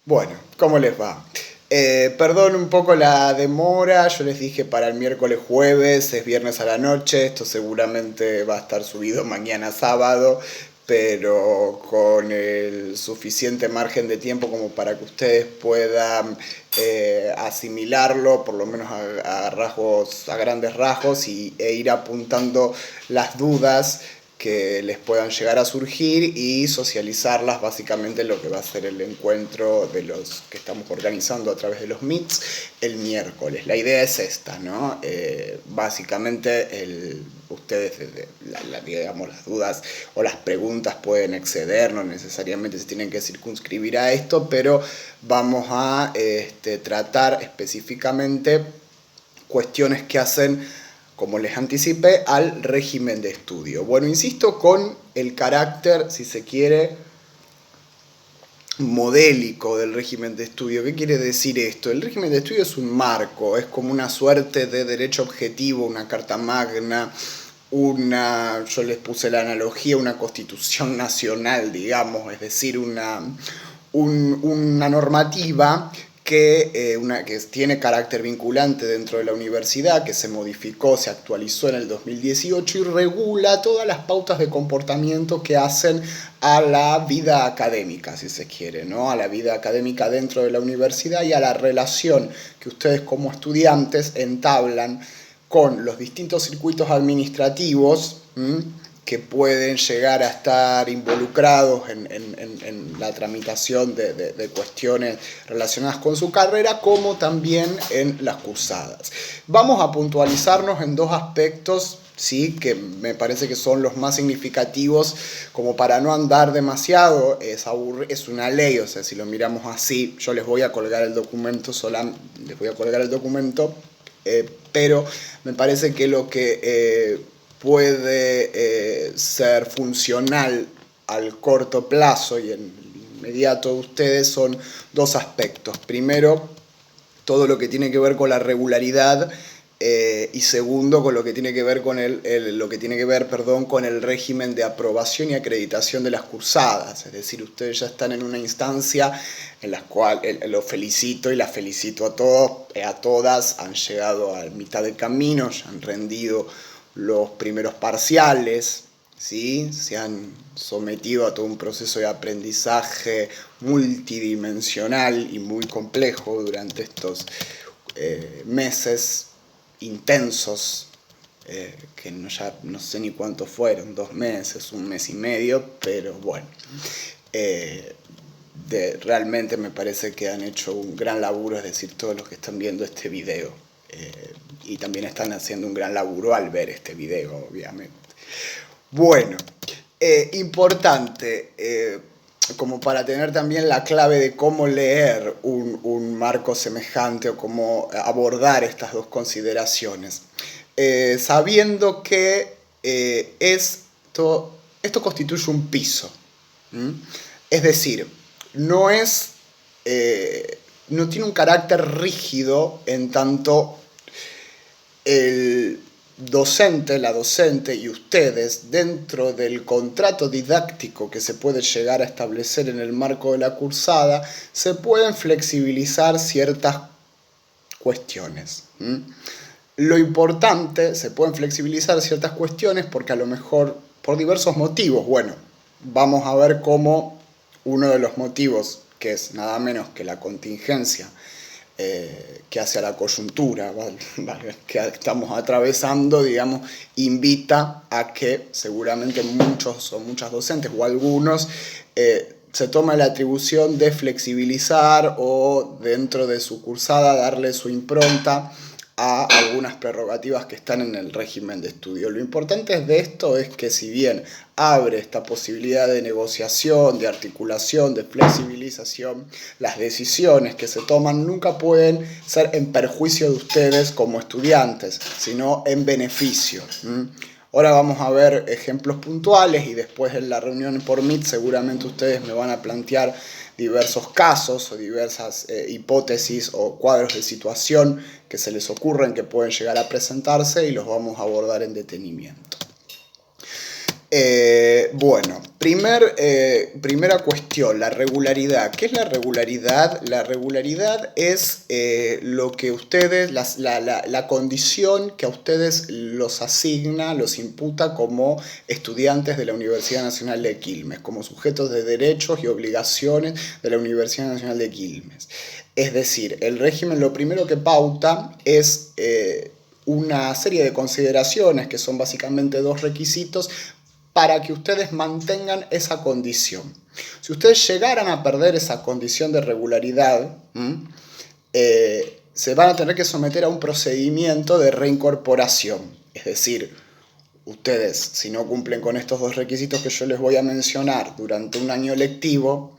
Bueno, ¿cómo les va? Perdón un poco la demora, yo les dije para el miércoles jueves, es viernes a la noche, esto seguramente va a estar subido mañana sábado, pero con el suficiente margen de tiempo como para que ustedes puedan asimilarlo, por lo menos a rasgos, a grandes rasgos, e ir apuntando las dudas que les puedan llegar a surgir y socializarlas básicamente en lo que va a ser el encuentro de los que estamos organizando a través de los Meets el miércoles. La idea es esta, ¿no? Básicamente ustedes, digamos, las dudas o las preguntas pueden exceder, no necesariamente se tienen que circunscribir a esto, pero vamos a tratar específicamente cuestiones que hacen, como les anticipé, al régimen de estudio. Bueno, insisto con el carácter, si se quiere, modélico del régimen de estudio. ¿Qué quiere decir esto? El régimen de estudio es un marco, es como una suerte de derecho objetivo, una carta magna, yo les puse la analogía, una constitución nacional, digamos, es decir, una normativa que tiene carácter vinculante dentro de la universidad, que se modificó, se actualizó en el 2018 y regula todas las pautas de comportamiento que hacen a la vida académica, si se quiere, ¿no? A la vida académica dentro de la universidad y a la relación que ustedes como estudiantes entablan con los distintos circuitos administrativos que pueden llegar a estar involucrados en la tramitación de cuestiones relacionadas con su carrera, como también en las cursadas. Vamos a puntualizarnos en dos aspectos, ¿sí?, que me parece que son los más significativos, como para no andar demasiado. Es una ley, o sea, si lo miramos así, yo les voy a colgar el documento, pero me parece que lo que puede ser funcional al corto plazo y en el inmediato de ustedes son dos aspectos. Primero, todo lo que tiene que ver con la regularidad y segundo, con lo que tiene que ver con con el régimen de aprobación y acreditación de las cursadas. Es decir, ustedes ya están en una instancia en la cual los felicito y las felicito a todos, a todas, han llegado a mitad de camino, ya han rendido los primeros parciales, ¿sí? Se han sometido a todo un proceso de aprendizaje multidimensional y muy complejo durante estos meses intensos, que ya no sé ni cuántos fueron, 2 meses, 1 mes y medio, pero bueno, realmente me parece que han hecho un gran laburo, es decir, todos los que están viendo este video, y también están haciendo un gran laburo al ver este video, obviamente. Bueno, importante, como para tener también la clave de cómo leer un marco semejante o cómo abordar estas dos consideraciones. Sabiendo que esto constituye un piso. Es decir, no tiene un carácter rígido en tanto el docente, la docente y ustedes, dentro del contrato didáctico que se puede llegar a establecer en el marco de la cursada, se pueden flexibilizar ciertas cuestiones. Lo importante, se pueden flexibilizar ciertas cuestiones porque a lo mejor por diversos motivos. Bueno, vamos a ver cómo uno de los motivos, que es nada menos que la contingencia que hacia la coyuntura, ¿vale?, que estamos atravesando, digamos, invita a que seguramente muchos o muchas docentes o algunos se tomen la atribución de flexibilizar o dentro de su cursada darle su impronta a algunas prerrogativas que están en el régimen de estudio. Lo importante de esto es que si bien abre esta posibilidad de negociación, de articulación, de flexibilización, las decisiones que se toman nunca pueden ser en perjuicio de ustedes como estudiantes, sino en beneficio. Ahora vamos a ver ejemplos puntuales y después en la reunión por Meet seguramente ustedes me van a plantear diversos casos o diversas hipótesis o cuadros de situación que se les ocurren que pueden llegar a presentarse y los vamos a abordar en detenimiento. Bueno, primera cuestión, la regularidad. ¿Qué es la regularidad? La regularidad es lo que ustedes, la condición que a ustedes los asigna, los imputa como estudiantes de la Universidad Nacional de Quilmes, como sujetos de derechos y obligaciones de la Universidad Nacional de Quilmes. Es decir, el régimen lo primero que pauta es una serie de consideraciones que son básicamente dos requisitos para que ustedes mantengan esa condición. Si ustedes llegaran a perder esa condición de regularidad, se van a tener que someter a un procedimiento de reincorporación. Es decir, ustedes, si no cumplen con estos dos requisitos que yo les voy a mencionar durante un año lectivo,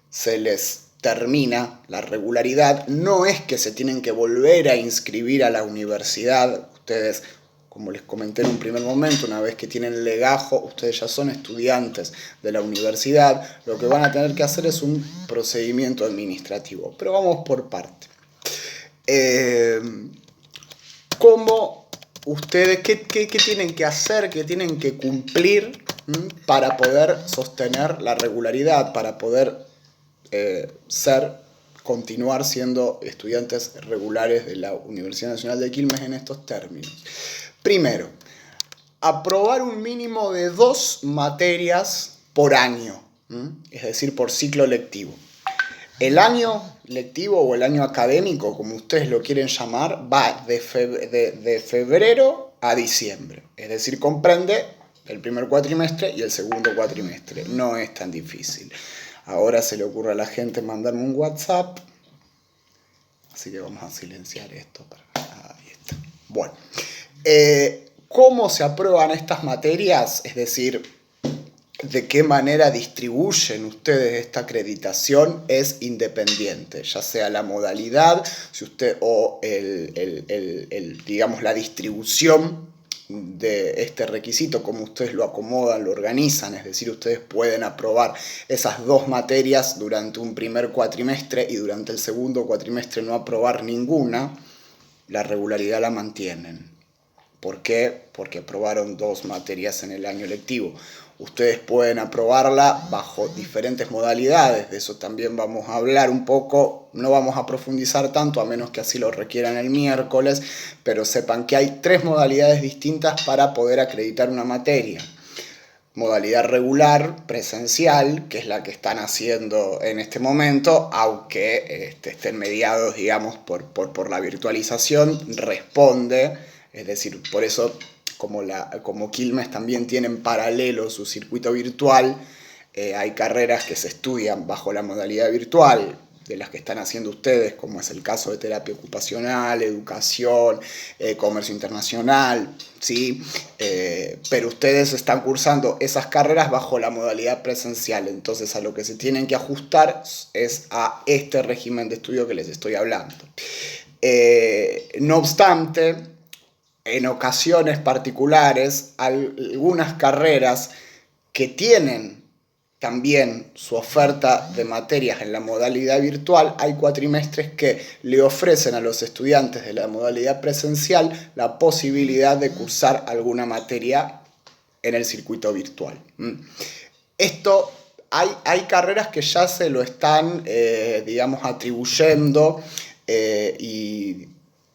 se les termina la regularidad. No es que se tienen que volver a inscribir a la universidad. Ustedes, como les comenté en un primer momento, una vez que tienen el legajo, ustedes ya son estudiantes de la universidad. Lo que van a tener que hacer es un procedimiento administrativo. Pero vamos por parte. ¿Cómo ustedes, qué tienen que hacer, qué tienen que cumplir para poder sostener la regularidad, para poder continuar siendo estudiantes regulares de la Universidad Nacional de Quilmes en estos términos? Primero, aprobar un mínimo de 2 materias por año, es decir, por ciclo lectivo. El año lectivo o el año académico, como ustedes lo quieren llamar, va de febrero a diciembre. Es decir, comprende el primer cuatrimestre y el segundo cuatrimestre. No es tan difícil. Ahora se le ocurre a la gente mandarme un WhatsApp. Así que vamos a silenciar esto. Ahí está. Bueno. ¿Cómo se aprueban estas materias? Es decir, de qué manera distribuyen ustedes esta acreditación es independiente, ya sea la modalidad si usted, o digamos, la distribución de este requisito, como ustedes lo acomodan, lo organizan. Es decir, ustedes pueden aprobar esas 2 materias durante un primer cuatrimestre y durante el segundo cuatrimestre no aprobar ninguna. La regularidad la mantienen. ¿Por qué? Porque aprobaron 2 materias en el año lectivo. Ustedes pueden aprobarla bajo diferentes modalidades, de eso también vamos a hablar un poco, no vamos a profundizar tanto a menos que así lo requieran el miércoles, pero sepan que hay 3 modalidades distintas para poder acreditar una materia. Modalidad regular, presencial, que es la que están haciendo en este momento, aunque estén mediados, digamos, por la virtualización, responde, es decir, por eso como Quilmes también tiene en paralelo su circuito virtual, hay carreras que se estudian bajo la modalidad virtual, de las que están haciendo ustedes, como es el caso de terapia ocupacional, educación, comercio internacional, ¿sí? Pero ustedes están cursando esas carreras bajo la modalidad presencial, entonces a lo que se tienen que ajustar es a este régimen de estudio que les estoy hablando. No obstante, en ocasiones particulares, algunas carreras que tienen también su oferta de materias en la modalidad virtual, hay cuatrimestres que le ofrecen a los estudiantes de la modalidad presencial la posibilidad de cursar alguna materia en el circuito virtual. Esto, hay carreras que ya se lo están, digamos, atribuyendo y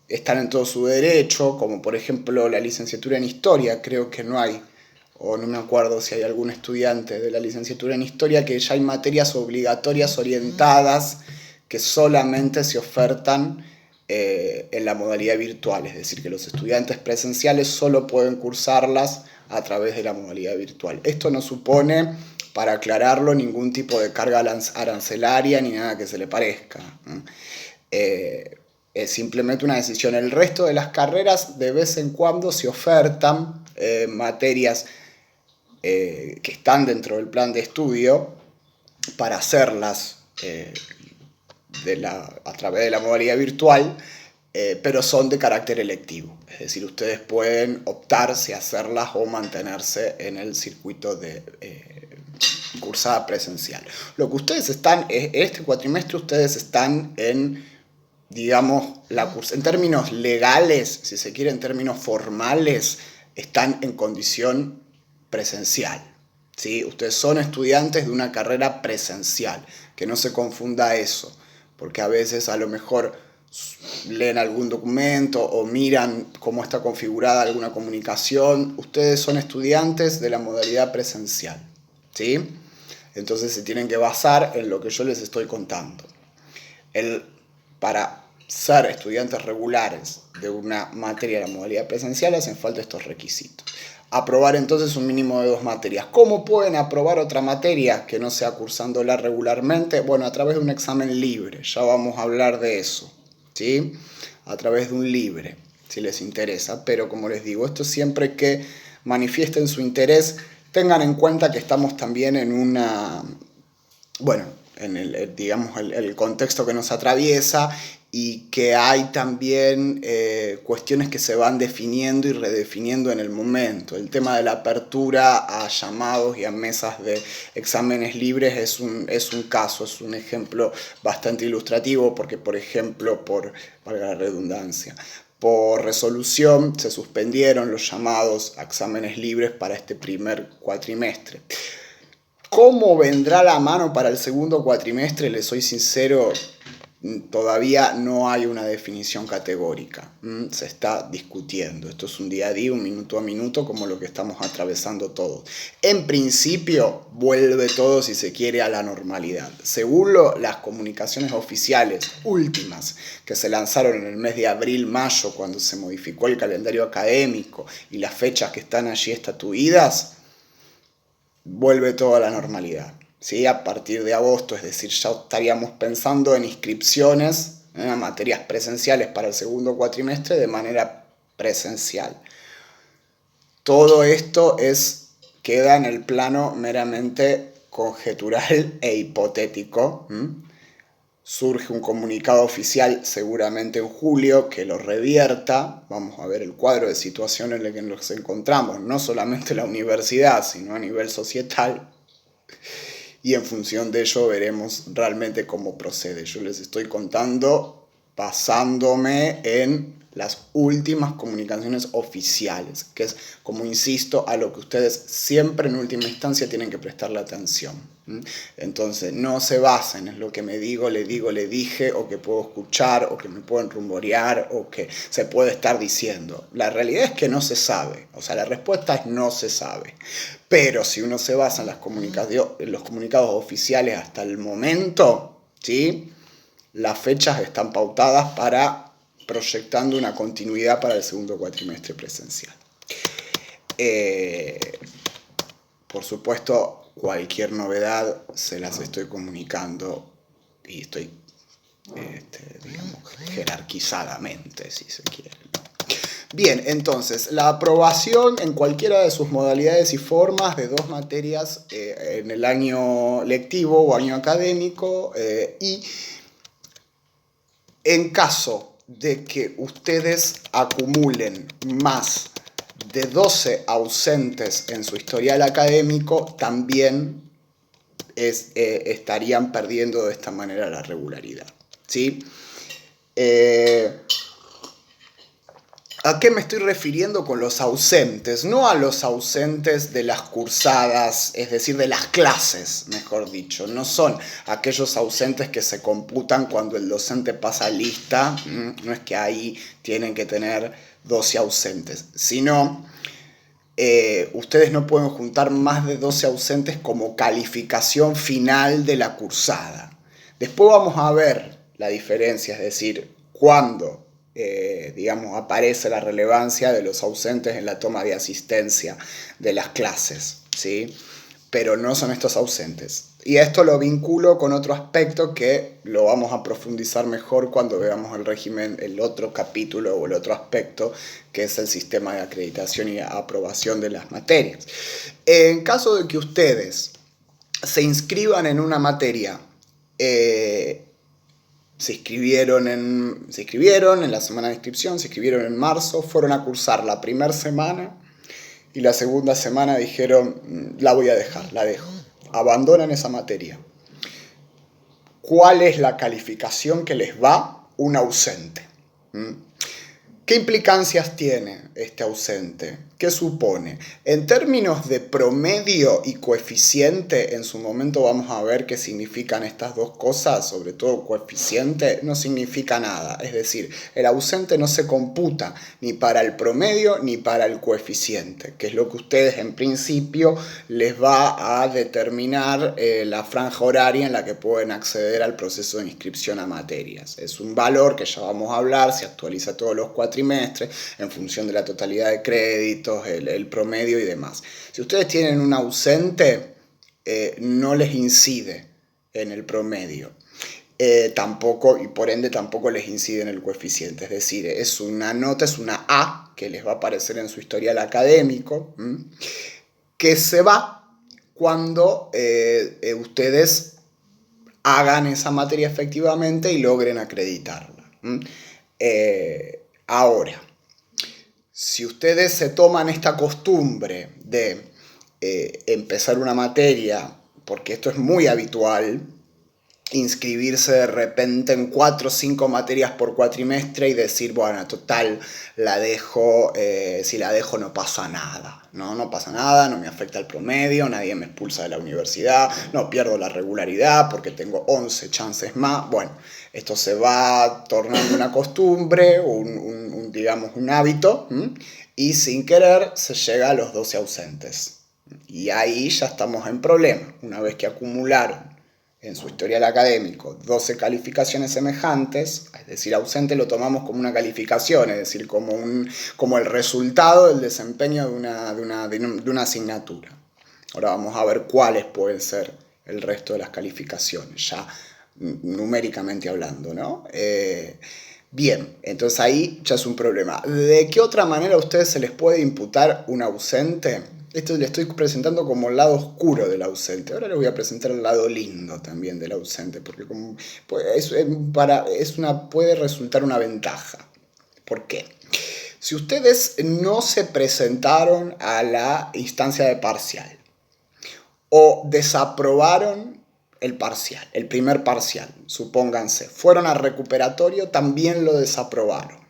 están en todo su derecho, como por ejemplo la licenciatura en Historia. Creo que no hay, o no me acuerdo si hay algún estudiante de la licenciatura en Historia, que ya hay materias obligatorias orientadas que solamente se ofertan en la modalidad virtual, es decir, que los estudiantes presenciales solo pueden cursarlas a través de la modalidad virtual. Esto no supone, para aclararlo, ningún tipo de carga arancelaria ni nada que se le parezca. Es simplemente una decisión. El resto de las carreras de vez en cuando se ofertan materias que están dentro del plan de estudio para hacerlas a través de la modalidad virtual, pero son de carácter electivo. Es decir, ustedes pueden optar si hacerlas o mantenerse en el circuito de cursada presencial. Lo que ustedes están, este cuatrimestre ustedes están en, digamos, en términos legales, si se quiere, en términos formales, están en condición presencial. ¿Sí? Ustedes son estudiantes de una carrera presencial, que no se confunda eso, porque a veces a lo mejor leen algún documento o miran cómo está configurada alguna comunicación. Ustedes son estudiantes de la modalidad presencial, ¿sí? Entonces se tienen que basar en lo que yo les estoy contando. Para ser estudiantes regulares de una materia de la modalidad presencial hacen falta estos requisitos. Aprobar entonces un mínimo de 2 materias. ¿Cómo pueden aprobar otra materia que no sea cursándola regularmente? Bueno, a través de un examen libre, ya vamos a hablar de eso, ¿sí? A través de un libre, si les interesa, pero como les digo, esto siempre que manifiesten su interés, tengan en cuenta que estamos también en una, bueno, en el contexto que nos atraviesa y que hay también cuestiones que se van definiendo y redefiniendo en el momento. El tema de la apertura a llamados y a mesas de exámenes libres es un caso, es un ejemplo bastante ilustrativo porque, por ejemplo, valga la redundancia, por resolución se suspendieron los llamados a exámenes libres para este primer cuatrimestre. ¿Cómo vendrá la mano para el segundo cuatrimestre? Les soy sincero, todavía no hay una definición categórica. Se está discutiendo. Esto es un día a día, un minuto a minuto, como lo que estamos atravesando todos. En principio, vuelve todo, si se quiere, a la normalidad. Según las comunicaciones oficiales últimas que se lanzaron en el mes de abril-mayo, cuando se modificó el calendario académico y las fechas que están allí estatuidas, vuelve todo a la normalidad, ¿sí? A partir de agosto, es decir, ya estaríamos pensando en inscripciones a materias presenciales para el segundo cuatrimestre de manera presencial. Todo esto queda en el plano meramente conjetural e hipotético. Surge un comunicado oficial seguramente en julio que lo revierta. Vamos a ver el cuadro de situación en el que nos encontramos, no solamente la universidad, sino a nivel societal. Y en función de ello veremos realmente cómo procede. Yo les estoy contando basándome en las últimas comunicaciones oficiales, que es, como insisto, a lo que ustedes siempre en última instancia tienen que prestarle atención. Entonces, no se basen en lo que me digo, le dije, o que puedo escuchar, o que me pueden rumorear, o que se puede estar diciendo. La realidad es que no se sabe, o sea, la respuesta es no se sabe. Pero si uno se basa en los comunicados oficiales hasta el momento, ¿sí? Las fechas están pautadas para proyectando una continuidad para el segundo cuatrimestre presencial. Por supuesto, cualquier novedad se las estoy comunicando y estoy, jerarquizadamente, si se quiere. Bien, entonces, la aprobación en cualquiera de sus modalidades y formas de 2 materias en el año lectivo o año académico y en caso de que ustedes acumulen más de 12 ausentes en su historial académico, también estarían perdiendo de esta manera la regularidad, ¿sí? ¿A qué me estoy refiriendo con los ausentes? No a los ausentes de las cursadas, es decir, de las clases, mejor dicho. No son aquellos ausentes que se computan cuando el docente pasa lista. No es que ahí tienen que tener 12 ausentes, sino ustedes no pueden juntar más de 12 ausentes como calificación final de la cursada. Después vamos a ver la diferencia, es decir, cuándo aparece la relevancia de los ausentes en la toma de asistencia de las clases, ¿sí? Pero no son estos ausentes. Y esto lo vinculo con otro aspecto que lo vamos a profundizar mejor cuando veamos el régimen, el otro capítulo o el otro aspecto, que es el sistema de acreditación y aprobación de las materias. En caso de que ustedes se inscriban en una materia, se inscribieron en la semana de inscripción, se inscribieron en marzo, fueron a cursar la primera semana y la segunda semana dijeron, la voy a dejar, la dejo. Abandonan esa materia. ¿Cuál es la calificación que les va un ausente? ¿Qué implicancias tiene este ausente? ¿Qué supone? En términos de promedio y coeficiente, en su momento vamos a ver qué significan estas dos cosas, sobre todo coeficiente, no significa nada. Es decir, el ausente no se computa ni para el promedio ni para el coeficiente, que es lo que ustedes en principio les va a determinar la franja horaria en la que pueden acceder al proceso de inscripción a materias. Es un valor que ya vamos a hablar, se actualiza todos los cuatrimestres en función de la totalidad de créditos, el promedio y demás. Si ustedes tienen un ausente, no les incide en el promedio. Tampoco, y por ende tampoco les incide en el coeficiente. Es decir, es una nota, es una A que les va a aparecer en su historial académico, que se va cuando ustedes hagan esa materia efectivamente y logren acreditarla. Ahora, si ustedes se toman esta costumbre de empezar una materia, porque esto es muy habitual, inscribirse de repente en 4 o 5 materias por cuatrimestre y decir, bueno, total, la dejo, si la dejo no pasa nada, no pasa nada, no me afecta el promedio, nadie me expulsa de la universidad, no pierdo la regularidad porque tengo 11 chances más. Bueno, esto se va tornando una costumbre, digamos un hábito, y sin querer se llega a los 12 ausentes. Y ahí ya estamos en problema. Una vez que acumularon en su historial académico 12 calificaciones semejantes, es decir, ausente lo tomamos como una calificación, es decir, como el resultado del desempeño de una asignatura. Ahora vamos a ver cuáles pueden ser el resto de las calificaciones, ya numéricamente hablando, ¿no? Bien, entonces ahí ya es un problema. ¿De qué otra manera a ustedes se les puede imputar un ausente? Esto le estoy presentando como el lado oscuro del ausente. Ahora les voy a presentar el lado lindo también del ausente, porque puede resultar una ventaja. ¿Por qué? Si ustedes no se presentaron a la instancia de parcial o desaprobaron el parcial, el primer parcial, supónganse, fueron al recuperatorio, también lo desaprobaron.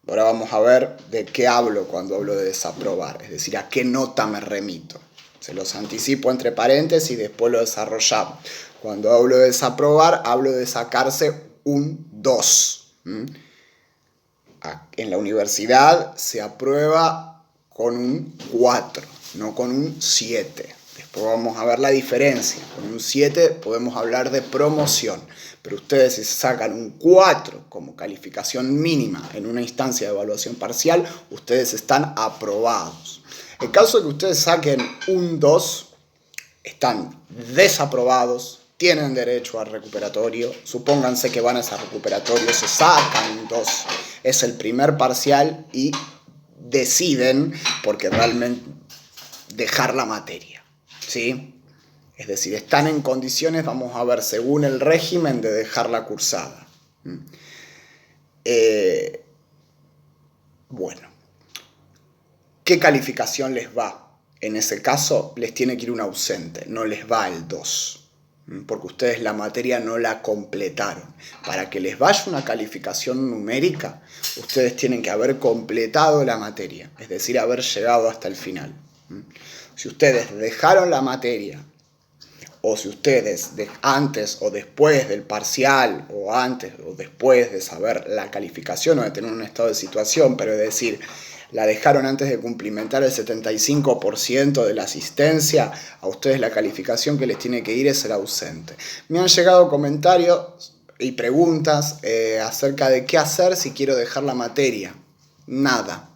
Ahora vamos a ver de qué hablo cuando hablo de desaprobar, es decir, a qué nota me remito. Se los anticipo entre paréntesis y después lo desarrollamos. Cuando hablo de desaprobar, hablo de sacarse un 2. En la universidad se aprueba con un 4, no con un 7. Después vamos a ver la diferencia. Con un 7 podemos hablar de promoción. Pero ustedes si sacan un 4 como calificación mínima en una instancia de evaluación parcial, ustedes están aprobados. En caso de que ustedes saquen un 2, están desaprobados, tienen derecho al recuperatorio. Supónganse que van a ese recuperatorio, se sacan un 2, es el primer parcial y deciden, porque realmente dejar la materia, ¿sí? Es decir, están en condiciones, vamos a ver, según el régimen, de dejar la cursada. Bueno, ¿qué calificación les va? En ese caso, les tiene que ir un ausente, no les va el 2, porque ustedes la materia no la completaron. Para que les vaya una calificación numérica, ustedes tienen que haber completado la materia, es decir, haber llegado hasta el final. Si ustedes dejaron la materia, o si ustedes antes o después del parcial, o antes o después de saber la calificación o de tener un estado de situación, pero es decir, la dejaron antes de cumplimentar el 75% de la asistencia, a ustedes la calificación que les tiene que ir es el ausente. Me han llegado comentarios y preguntas acerca de qué hacer si quiero dejar la materia. Nada.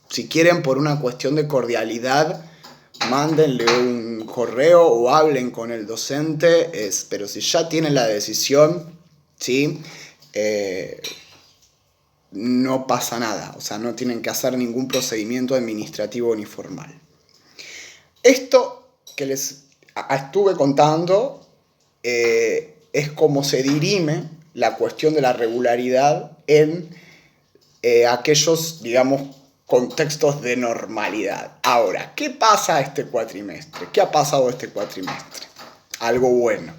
Si quieren, por una cuestión de cordialidad, mándenle un correo o hablen con el docente, pero si ya tienen la decisión, ¿sí? No pasa nada, o sea, no tienen que hacer ningún procedimiento administrativo ni formal. Esto que les estuve contando es como se dirime la cuestión de la regularidad en aquellos, digamos, contextos de normalidad. Ahora, ¿qué pasa este cuatrimestre? ¿Qué ha pasado este cuatrimestre? Algo bueno.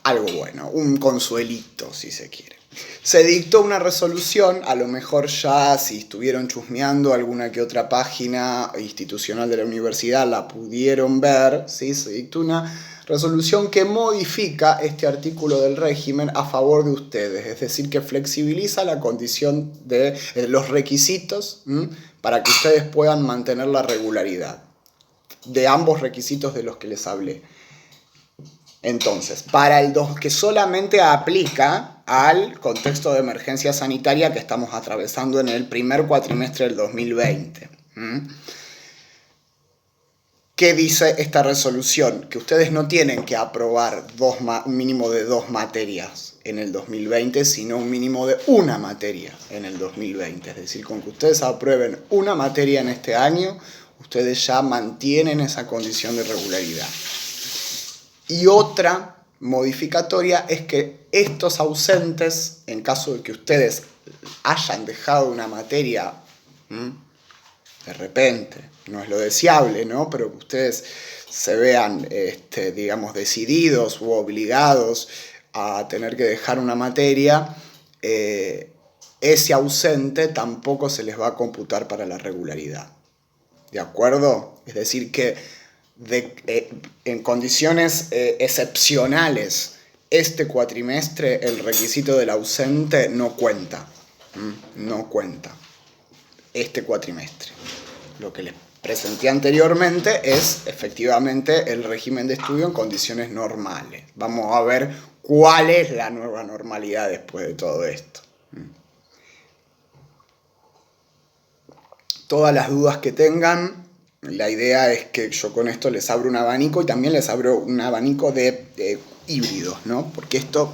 Algo bueno, un consuelito, si se quiere. Se dictó una resolución, a lo mejor ya si estuvieron chusmeando alguna que otra página institucional de la universidad la pudieron ver, ¿sí? Se dictó una resolución que modifica este artículo del régimen a favor de ustedes, es decir, que flexibiliza la condición de los requisitos para que ustedes puedan mantener la regularidad de ambos requisitos de los que les hablé. Entonces, para el que solamente aplica al contexto de emergencia sanitaria que estamos atravesando en el primer cuatrimestre del 2020. ¿Qué dice esta resolución? Que ustedes no tienen que aprobar un mínimo de 2 materias en el 2020, sino un mínimo de una materia en el 2020. Es decir, con que ustedes aprueben una materia en este año, ustedes ya mantienen esa condición de regularidad. Y otra modificatoria es que estos ausentes, en caso de que ustedes hayan dejado una materia de repente, no es lo deseable, ¿no? Pero que ustedes se vean, digamos, decididos u obligados a tener que dejar una materia, ese ausente tampoco se les va a computar para la regularidad. ¿De acuerdo? Es decir, que en condiciones excepcionales, este cuatrimestre el requisito del ausente no cuenta. No cuenta este cuatrimestre. Lo que les presenté anteriormente es efectivamente el régimen de estudio en condiciones normales. Vamos a ver cuál es la nueva normalidad después de todo esto. Todas las dudas que tengan, la idea es que yo con esto les abro un abanico y también les abro un abanico de híbridos, ¿no? Porque esto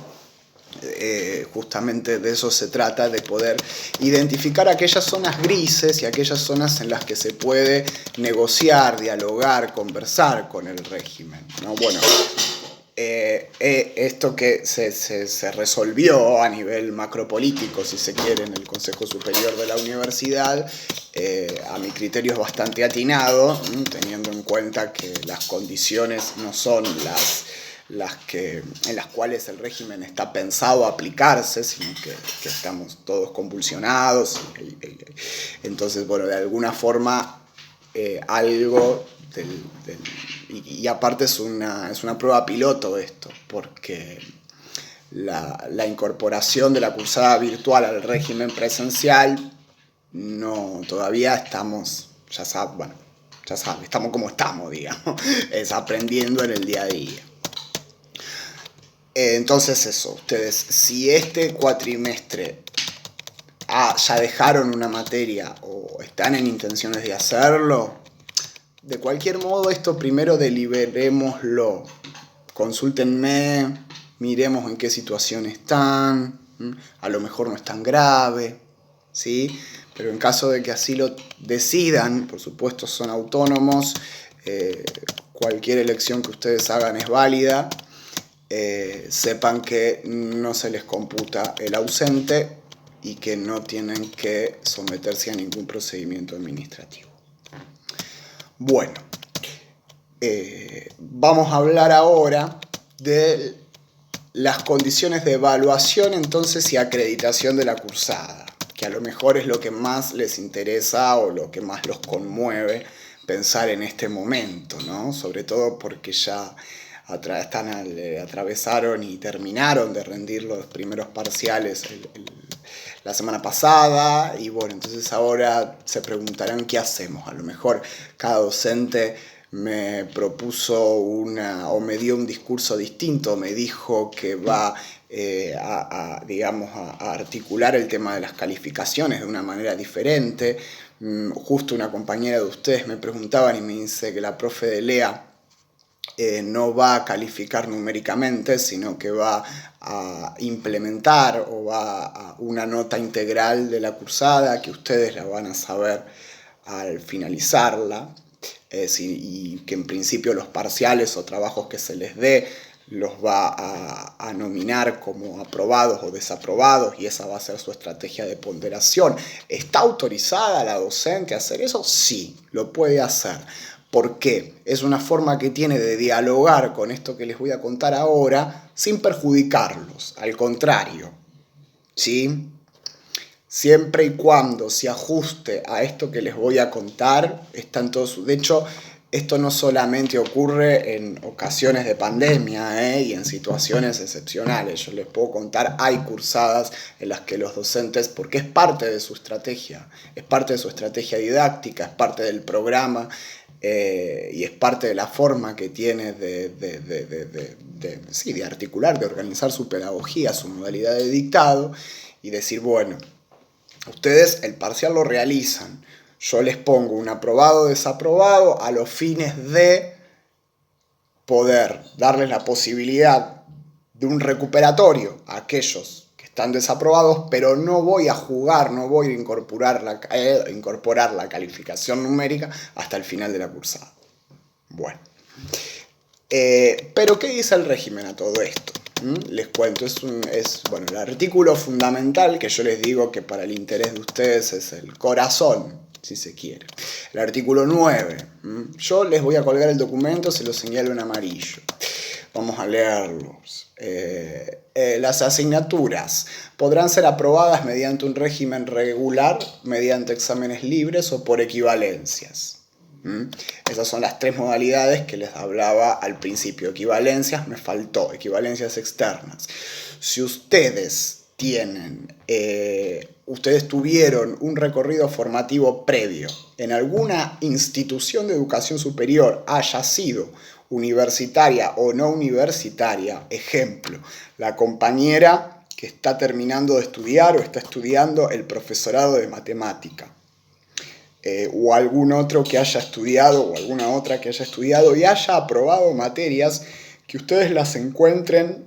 justamente de eso se trata, de poder identificar aquellas zonas grises y aquellas zonas en las que se puede negociar, dialogar, conversar con el régimen, ¿no? Bueno, esto que se resolvió a nivel macropolítico, si se quiere, en el Consejo Superior de la Universidad, a mi criterio es bastante atinado, teniendo en cuenta que las condiciones no son en las cuales el régimen está pensado a aplicarse, sino que estamos todos convulsionados. Entonces, bueno, de alguna forma algo y aparte es una prueba piloto esto, porque la incorporación de la cursada virtual al régimen presencial, no, todavía estamos, ya saben, estamos como estamos, digamos, es aprendiendo en el día a día. Entonces eso, ustedes, si este cuatrimestre ya dejaron una materia o están en intenciones de hacerlo, de cualquier modo esto primero deliberémoslo, consúltenme, miremos en qué situación están, a lo mejor no es tan grave, ¿sí? Pero en caso de que así lo decidan, por supuesto son autónomos, cualquier elección que ustedes hagan es válida, sepan que no se les computa el ausente y que no tienen que someterse a ningún procedimiento administrativo. Bueno, vamos a hablar ahora de las condiciones de evaluación entonces y acreditación de la cursada, que a lo mejor es lo que más les interesa o lo que más los conmueve pensar en este momento, ¿no? Sobre todo porque ya atravesaron y terminaron de rendir los primeros parciales la semana pasada y bueno, entonces ahora se preguntarán qué hacemos. A lo mejor cada docente me propuso o me dio un discurso distinto, me dijo que va a articular el tema de las calificaciones de una manera diferente. Justo una compañera de ustedes me preguntaban y me dice que la profe de Lea no va a calificar numéricamente, sino que va a implementar o va a una nota integral de la cursada que ustedes la van a saber al finalizarla, y que en principio los parciales o trabajos que se les dé los va a nominar como aprobados o desaprobados y esa va a ser su estrategia de ponderación. ¿Está autorizada la docente a hacer eso? Sí, lo puede hacer. ¿Por qué? Es una forma que tiene de dialogar con esto que les voy a contar ahora sin perjudicarlos, al contrario. ¿sí? Siempre y cuando se ajuste a esto que les voy a contar, están todos. De hecho, esto no solamente ocurre en ocasiones de pandemia y en situaciones excepcionales. Yo les puedo contar, hay cursadas en las que los docentes, porque es parte de su estrategia, es parte de su estrategia didáctica, es parte del programa y es parte de la forma que tiene de articular, de organizar su pedagogía, su modalidad de dictado y decir, bueno, ustedes el parcial lo realizan, yo les pongo un aprobado o desaprobado a los fines de poder darles la posibilidad de un recuperatorio a aquellos que están desaprobados, pero no voy a jugar, no voy a incorporar la calificación numérica hasta el final de la cursada. Bueno, pero ¿qué dice el régimen a todo esto? Les cuento, es el artículo fundamental que yo les digo que para el interés de ustedes es el corazón, si se quiere. El artículo 9. Yo les voy a colgar el documento, se lo señalo en amarillo. Vamos a leerlos. Las asignaturas podrán ser aprobadas mediante un régimen regular, mediante exámenes libres o por equivalencias. Esas son las tres modalidades que les hablaba al principio. Equivalencias me faltó, equivalencias externas. Si ustedes tuvieron un recorrido formativo previo en alguna institución de educación superior, haya sido universitaria o no universitaria, ejemplo, la compañera que está terminando de estudiar o está estudiando el profesorado de matemática, o algún otro que haya estudiado o alguna otra que haya estudiado y haya aprobado materias que ustedes las encuentren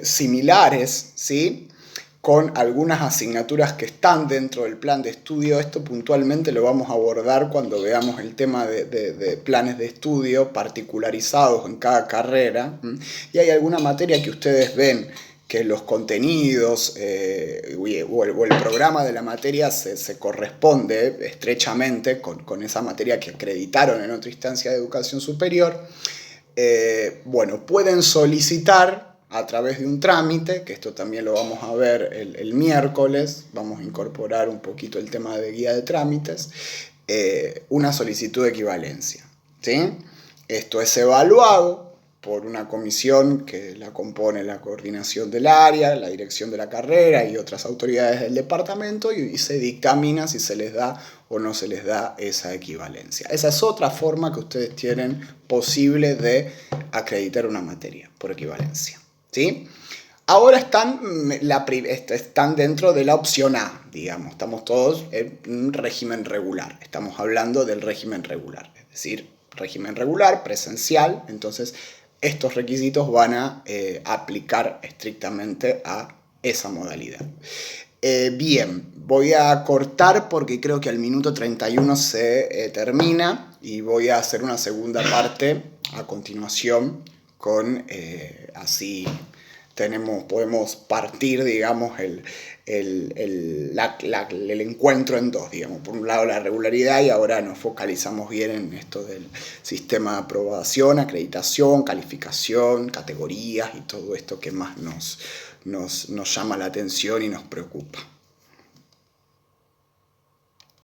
similares, ¿sí?, con algunas asignaturas que están dentro del plan de estudio. Esto puntualmente lo vamos a abordar cuando veamos el tema de planes de estudio particularizados en cada carrera. Y hay alguna materia que ustedes ven que los contenidos o el programa de la materia se corresponde estrechamente con esa materia que acreditaron en otra instancia de educación superior. Pueden solicitar a través de un trámite, que esto también lo vamos a ver el miércoles, vamos a incorporar un poquito el tema de guía de trámites, una solicitud de equivalencia, ¿sí? Esto es evaluado por una comisión que la compone la coordinación del área, la dirección de la carrera y otras autoridades del departamento y se dictamina si se les da o no se les da esa equivalencia. Esa es otra forma que ustedes tienen posible de acreditar una materia por equivalencia, ¿sí? Ahora están dentro de la opción A, digamos, estamos todos en un régimen regular, estamos hablando del régimen regular, es decir, régimen regular, presencial, entonces estos requisitos van a aplicar estrictamente a esa modalidad. Bien, voy a cortar porque creo que al minuto 31 se termina y voy a hacer una segunda parte a continuación con así podemos partir, digamos, el encuentro en dos, digamos. Por un lado la regularidad y ahora nos focalizamos bien en esto del sistema de aprobación, acreditación, calificación, categorías y todo esto que más nos llama la atención y nos preocupa.